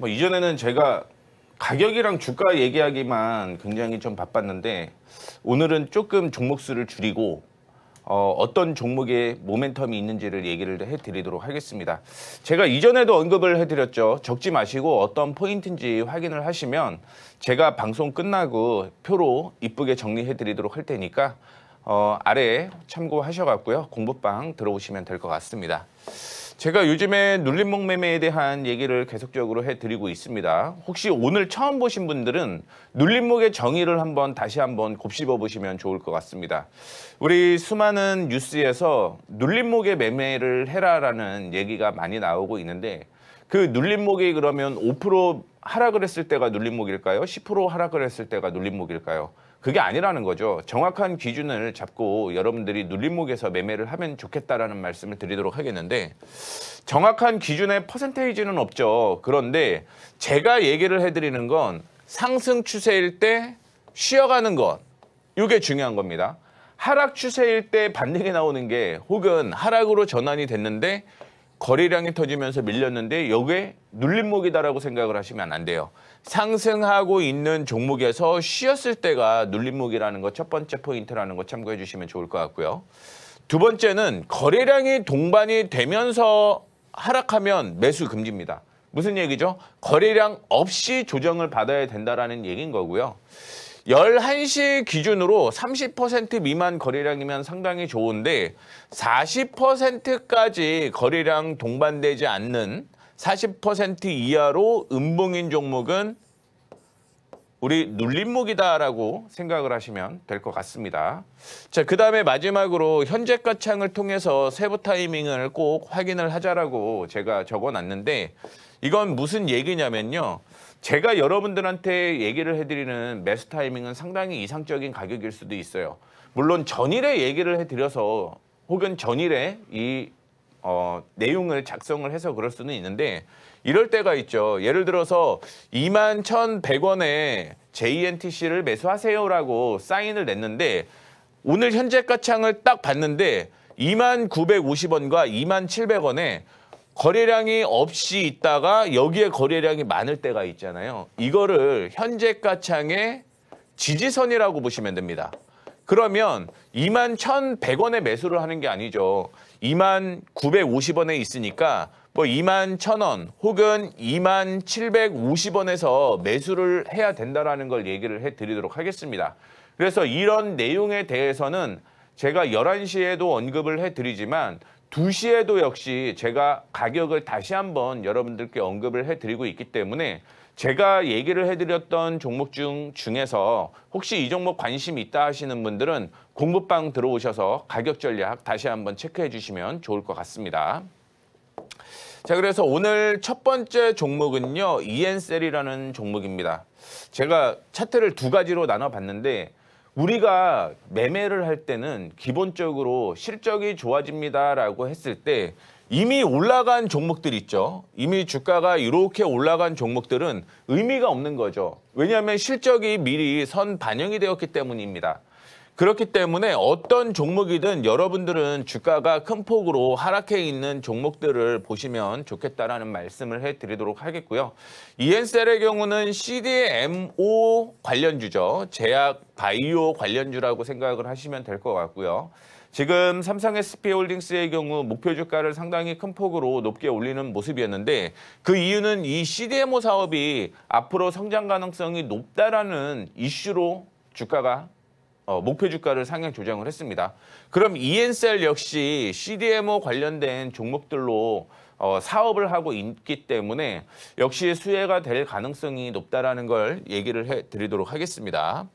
뭐 이전에는 제가 가격이랑 주가 얘기하기만 굉장히 좀 바빴는데 오늘은 조금 종목 수를 줄이고 어떤 종목에 모멘텀이 있는지를 얘기를 해드리도록 하겠습니다. 제가 이전에도 언급을 해드렸죠. 적지 마시고 어떤 포인트인지 확인을 하시면 제가 방송 끝나고 표로 이쁘게 정리해드리도록 할 테니까 아래에 참고하셔갖고요. 공부방 들어오시면 될 것 같습니다. 제가 요즘에 눌림목 매매에 대한 얘기를 계속적으로 해드리고 있습니다. 혹시 오늘 처음 보신 분들은 눌림목의 정의를 다시 한번 곱씹어 보시면 좋을 것 같습니다. 우리 수많은 뉴스에서 눌림목의 매매를 해라라는 얘기가 많이 나오고 있는데 그 눌림목이 그러면 5% 하락을 했을 때가 눌림목일까요? 10% 하락을 했을 때가 눌림목일까요? 그게 아니라는 거죠. 정확한 기준을 잡고 여러분들이 눌림목에서 매매를 하면 좋겠다라는 말씀을 드리도록 하겠는데 정확한 기준의 퍼센테이지는 없죠. 그런데 제가 얘기를 해드리는 건 상승 추세일 때 쉬어가는 것, 이게 중요한 겁니다. 하락 추세일 때 반등이 나오는 게 혹은 하락으로 전환이 됐는데 거래량이 터지면서 밀렸는데 이게 눌림목이다라고 생각을 하시면 안 돼요. 상승하고 있는 종목에서 쉬었을 때가 눌림목이라는 거 첫 번째 포인트라는 거 참고해 주시면 좋을 것 같고요. 두 번째는 거래량이 동반이 되면서 하락하면 매수 금지입니다. 무슨 얘기죠? 거래량 없이 조정을 받아야 된다라는 얘기인 거고요. 11시 기준으로 30% 미만 거래량이면 상당히 좋은데 40%까지 거래량 동반되지 않는 40% 이하로 음봉인 종목은 우리 눌림목이다라고 생각을 하시면 될 것 같습니다. 자, 그다음에 마지막으로 현재가 창을 통해서 세부 타이밍을 꼭 확인을 하자라고 제가 적어놨는데 이건 무슨 얘기냐면요. 제가 여러분들한테 얘기를 해드리는 매수 타이밍은 상당히 이상적인 가격일 수도 있어요. 물론 전일에 얘기를 해드려서 혹은 전일에 이 내용을 작성을 해서 그럴 수는 있는데 이럴 때가 있죠. 예를 들어서 21,100원에 JNTC를 매수하세요라고 사인을 냈는데 오늘 현재가 창을 딱 봤는데 2950원과 2700원에 거래량이 없이 있다가 여기에 거래량이 많을 때가 있잖아요. 이거를 현재가 창의 지지선이라고 보시면 됩니다. 그러면 21,100원에 매수를 하는 게 아니죠. 2950원에 있으니까 뭐 21,000원 혹은 2750원에서 매수를 해야 된다라는 걸 얘기를 해드리도록 하겠습니다. 그래서 이런 내용에 대해서는 제가 11시에도 언급을 해드리지만 2시에도 역시 제가 가격을 다시 한번 여러분들께 언급을 해드리고 있기 때문에 제가 얘기를 해드렸던 종목 중에서 혹시 이 종목 관심 있다 하시는 분들은 공부방 들어오셔서 가격 전략 다시 한번 체크해 주시면 좋을 것 같습니다. 자, 그래서 오늘 첫 번째 종목은요, ENCell이라는 종목입니다. 제가 차트를 두 가지로 나눠봤는데 우리가 매매를 할 때는 기본적으로 실적이 좋아집니다라고 했을 때 이미 올라간 종목들 있죠. 이미 주가가 이렇게 올라간 종목들은 의미가 없는 거죠. 왜냐하면 실적이 미리 선 반영이 되었기 때문입니다. 그렇기 때문에 어떤 종목이든 여러분들은 주가가 큰 폭으로 하락해 있는 종목들을 보시면 좋겠다라는 말씀을 해드리도록 하겠고요. ENCell의 경우는 CDMO 관련주죠. 제약 바이오 관련주라고 생각을 하시면 될 것 같고요. 지금 삼성 SP홀딩스의 경우 목표 주가를 상당히 큰 폭으로 높게 올리는 모습이었는데 그 이유는 이 CDMO 사업이 앞으로 성장 가능성이 높다라는 이슈로 주가가 목표 주가를 상향 조정을 했습니다. 그럼 ENCell 역시 CDMO 관련된 종목들로 사업을 하고 있기 때문에 역시 수혜가 될 가능성이 높다라는 걸 얘기를 해드리도록 하겠습니다.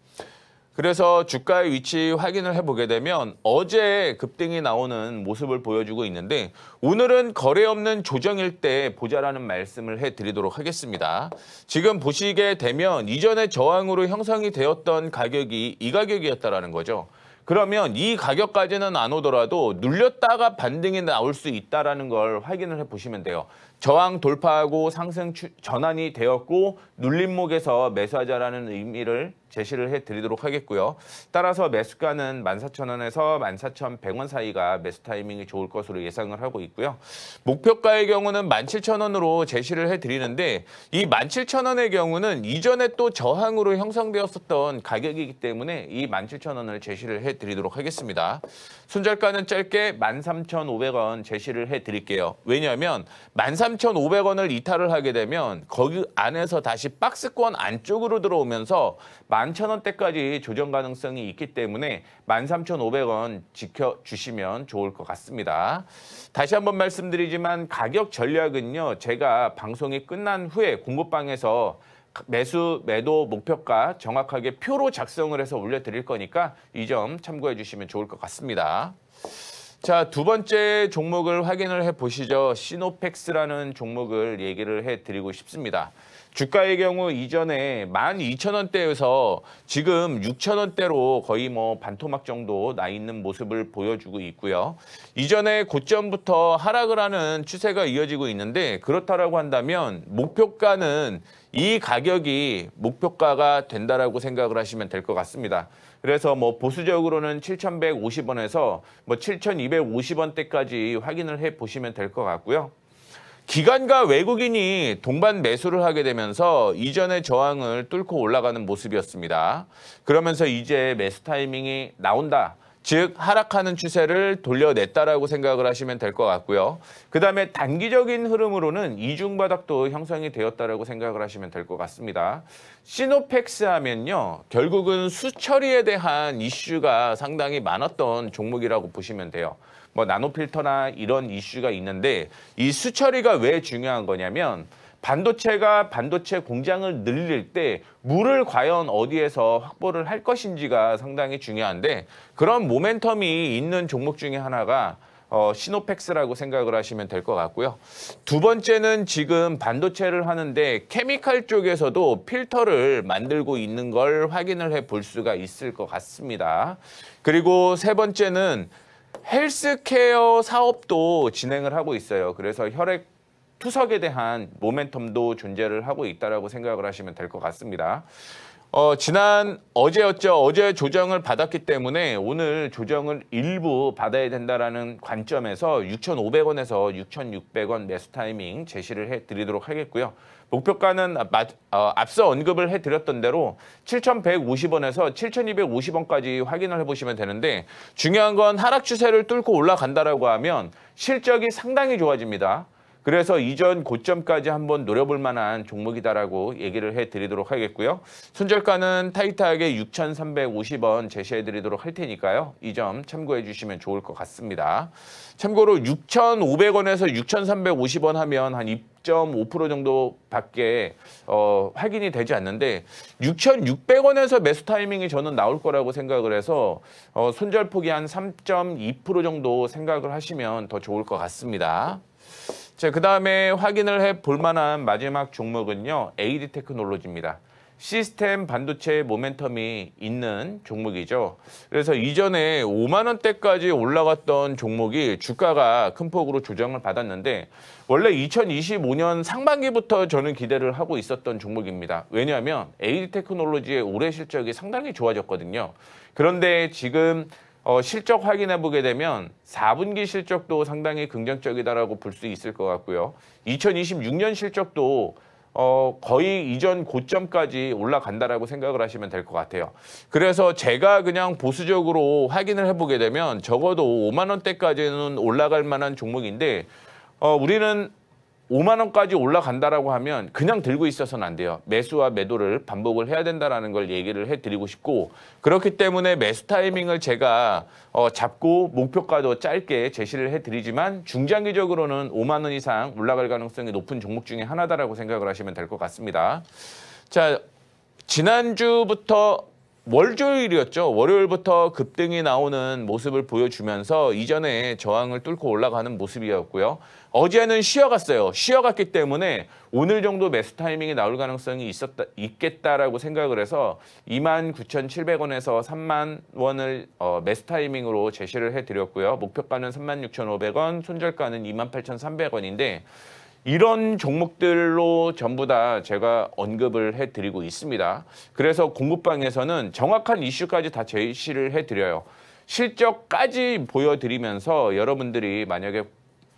그래서 주가의 위치 확인을 해보게 되면 어제 급등이 나오는 모습을 보여주고 있는데 오늘은 거래 없는 조정일 때 보자라는 말씀을 해드리도록 하겠습니다. 지금 보시게 되면 이전에 저항으로 형성이 되었던 가격이 이 가격이었다라는 거죠. 그러면 이 가격까지는 안 오더라도 눌렸다가 반등이 나올 수 있다는 걸 확인을 해보시면 돼요. 저항 돌파하고 상승 전환이 되었고 눌림목에서 매수하자라는 의미를 제시를 해드리도록 하겠고요. 따라서 매수가는 14,000원에서 14,100원 사이가 매수 타이밍이 좋을 것으로 예상을 하고 있고요. 목표가의 경우는 17,000원으로 제시를 해드리는데 이 17,000원의 경우는 이전에 또 저항으로 형성되었었던 가격이기 때문에 이 17,000원을 제시를 해드리도록 하겠습니다. 손절가는 짧게 13,500원 제시를 해드릴게요. 왜냐하면 13,500원을 이탈을 하게 되면 거기 안에서 다시 박스권 안쪽으로 들어오면서 11,000원대까지 조정 가능성이 있기 때문에 13,500원 지켜주시면 좋을 것 같습니다. 다시 한번 말씀드리지만 가격 전략은요. 제가 방송이 끝난 후에 공급방에서 매수, 매도, 목표가 정확하게 표로 작성을 해서 올려드릴 거니까 이 점 참고해 주시면 좋을 것 같습니다. 자, 두 번째 종목을 확인을 해보시죠. 시노펙스라는 종목을 얘기를 해드리고 싶습니다. 주가의 경우 이전에 12,000원대에서 지금 6,000원대로 거의 뭐 반토막 정도 나 있는 모습을 보여주고 있고요. 이전에 고점부터 하락을 하는 추세가 이어지고 있는데 그렇다라고 한다면 목표가는 이 가격이 목표가가 된다라고 생각을 하시면 될 것 같습니다. 그래서 뭐 보수적으로는 7,150원에서 뭐 7,250원대까지 확인을 해 보시면 될 것 같고요. 기관과 외국인이 동반 매수를 하게 되면서 이전의 저항을 뚫고 올라가는 모습이었습니다. 그러면서 이제 매수 타이밍이 나온다. 즉 하락하는 추세를 돌려냈다라고 생각을 하시면 될 것 같고요. 그다음에 단기적인 흐름으로는 이중바닥도 형성이 되었다라고 생각을 하시면 될 것 같습니다. 시노펙스 하면요. 결국은 수처리에 대한 이슈가 상당히 많았던 종목이라고 보시면 돼요. 뭐 나노필터나 이런 이슈가 있는데 이 수처리가 왜 중요한 거냐면 반도체가 반도체 공장을 늘릴 때 물을 과연 어디에서 확보를 할 것인지가 상당히 중요한데 그런 모멘텀이 있는 종목 중에 하나가 시노펙스라고 생각을 하시면 될 것 같고요. 두 번째는 지금 반도체를 하는데 케미칼 쪽에서도 필터를 만들고 있는 걸 확인을 해 볼 수가 있을 것 같습니다. 그리고 세 번째는 헬스케어 사업도 진행을 하고 있어요. 그래서 혈액 투석에 대한 모멘텀도 존재를 하고 있다라고 생각을 하시면 될 것 같습니다. 어제였죠. 어제 조정을 받았기 때문에 오늘 조정을 일부 받아야 된다라는 관점에서 6,500원에서 6,600원 매수 타이밍 제시를 해드리도록 하겠고요. 목표가는 앞서 언급을 해드렸던 대로 7,150원에서 7,250원까지 확인을 해보시면 되는데 중요한 건 하락 추세를 뚫고 올라간다라고 하면 실적이 상당히 좋아집니다. 그래서 이전 고점까지 한번 노려볼 만한 종목이다라고 얘기를 해드리도록 하겠고요. 손절가는 타이트하게 6,350원 제시해드리도록 할 테니까요. 이 점 참고해 주시면 좋을 것 같습니다. 참고로 6,500원에서 6,350원 하면 한 2.5% 정도밖에 확인이 되지 않는데 6,600원에서 매수 타이밍이 저는 나올 거라고 생각을 해서 손절폭이 한 3.2% 정도 생각을 하시면 더 좋을 것 같습니다. 자, 그다음에 확인을 해 볼 만한 마지막 종목은요. AD 테크놀로지입니다. 시스템 반도체 모멘텀이 있는 종목이죠. 그래서 이전에 5만 원대까지 올라갔던 종목이 주가가 큰 폭으로 조정을 받았는데 원래 2025년 상반기부터 저는 기대를 하고 있었던 종목입니다. 왜냐하면 AD 테크놀로지의 올해 실적이 상당히 좋아졌거든요. 그런데 지금 실적 확인해 보게 되면 4분기 실적도 상당히 긍정적이다라고 볼 수 있을 것 같고요. 2026년 실적도 거의 이전 고점까지 올라간다라고 생각을 하시면 될 것 같아요. 그래서 제가 그냥 보수적으로 확인을 해보게 되면 적어도 5만 원대까지는 올라갈 만한 종목인데 우리는 5만 원까지 올라간다라고 하면 그냥 들고 있어서는 안 돼요. 매수와 매도를 반복을 해야 된다라는 걸 얘기를 해드리고 싶고 그렇기 때문에 매수 타이밍을 제가 잡고 목표가도 짧게 제시를 해드리지만 중장기적으로는 5만 원 이상 올라갈 가능성이 높은 종목 중에 하나다라고 생각을 하시면 될 것 같습니다. 자, 지난주부터 월요일이었죠. 월요일부터 급등이 나오는 모습을 보여주면서 이전에 저항을 뚫고 올라가는 모습이었고요. 어제는 쉬어갔어요. 쉬어갔기 때문에 오늘 정도 매수 타이밍이 나올 가능성이 있겠다라고 생각을 해서 29,700원에서 3만 원을 매수 타이밍으로 제시를 해드렸고요. 목표가는 36,500원, 손절가는 28,300원인데 이런 종목들로 전부 다 제가 언급을 해드리고 있습니다. 그래서 공부방에서는 정확한 이슈까지 다 제시를 해드려요. 실적까지 보여드리면서 여러분들이 만약에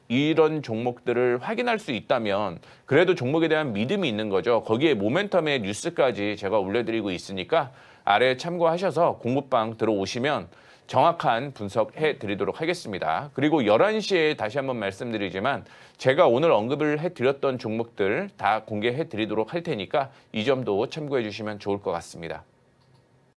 이런 종목들을 확인할 수 있다면 그래도 종목에 대한 믿음이 있는 거죠. 거기에 모멘텀의 뉴스까지 제가 올려드리고 있으니까 아래 참고하셔서 공부방 들어오시면 정확한 분석해 드리도록 하겠습니다. 그리고 11시에 다시 한번 말씀드리지만 제가 오늘 언급을 해드렸던 종목들 다 공개해 드리도록 할 테니까 이 점도 참고해 주시면 좋을 것 같습니다.